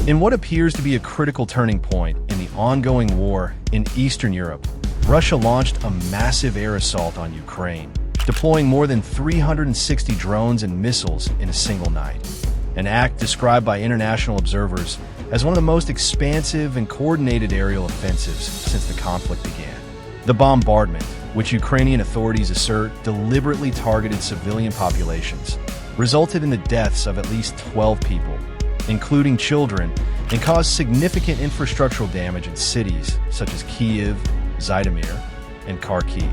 In what appears to be a critical turning point in the ongoing war in Eastern Europe, Russia launched a massive air assault on Ukraine, deploying more than 360 drones and missiles in a single night, an act described by international observers as one of the most expansive and coordinated aerial offensives since the conflict began. The bombardment, which Ukrainian authorities assert deliberately targeted civilian populations, resulted in the deaths of at least 12 people, including children, and caused significant infrastructural damage in cities such as Kyiv, Zhytomyr, and Kharkiv.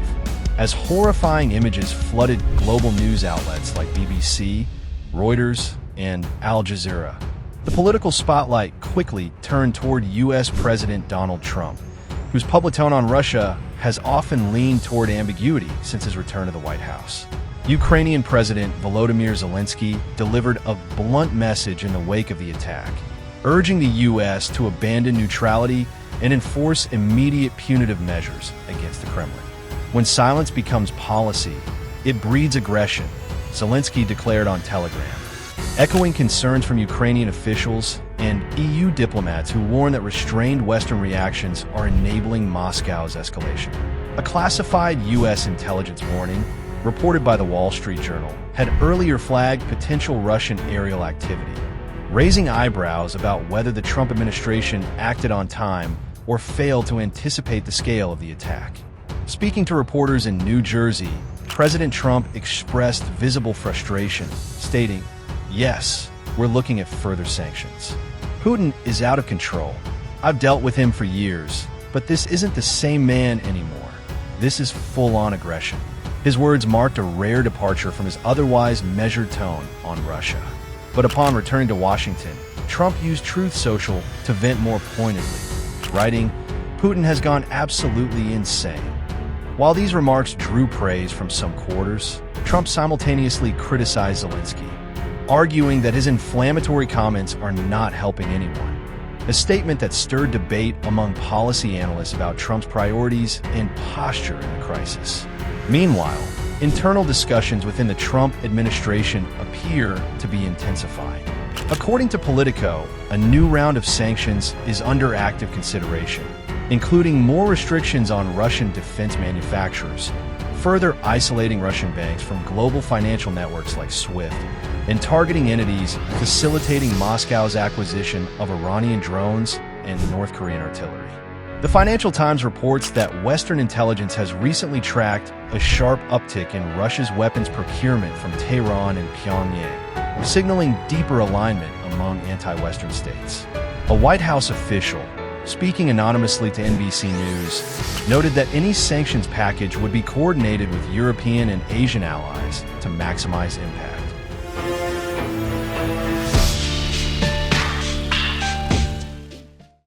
As horrifying images flooded global news outlets like BBC, Reuters, and Al Jazeera, the political spotlight quickly turned toward U.S. President Donald Trump, whose public tone on Russia has often leaned toward ambiguity since his return to the White House. Ukrainian President Volodymyr Zelensky delivered a blunt message in the wake of the attack, urging the U.S. to abandon neutrality and enforce immediate punitive measures against the Kremlin. When silence becomes policy, it breeds aggression, Zelensky declared on Telegram, echoing concerns from Ukrainian officials and EU diplomats who warn that restrained Western reactions are enabling Moscow's escalation. A classified U.S. intelligence warning, reported by the Wall Street Journal, had earlier flagged potential Russian aerial activity, raising eyebrows about whether the Trump administration acted on time or failed to anticipate the scale of the attack. Speaking to reporters in New Jersey, President Trump expressed visible frustration, stating, "Yes, we're looking at further sanctions. Putin is out of control. I've dealt with him for years, but this isn't the same man anymore. This is full-on aggression." His words marked a rare departure from his otherwise measured tone on Russia. But upon returning to Washington, Trump used Truth Social to vent more pointedly, writing, "Putin has gone absolutely insane." While these remarks drew praise from some quarters, Trump simultaneously criticized Zelensky, arguing that his inflammatory comments are not helping anyone, a statement that stirred debate among policy analysts about Trump's priorities and posture in the crisis. Meanwhile, internal discussions within the Trump administration appear to be intensifying. According to Politico, a new round of sanctions is under active consideration, including more restrictions on Russian defense manufacturers, further isolating Russian banks from global financial networks like SWIFT, and targeting entities facilitating Moscow's acquisition of Iranian drones and North Korean artillery. The Financial Times reports that Western intelligence has recently tracked a sharp uptick in Russia's weapons procurement from Tehran and Pyongyang, signaling deeper alignment among anti-Western states. A White House official, speaking anonymously to NBC News, noted that any sanctions package would be coordinated with European and Asian allies to maximize impact.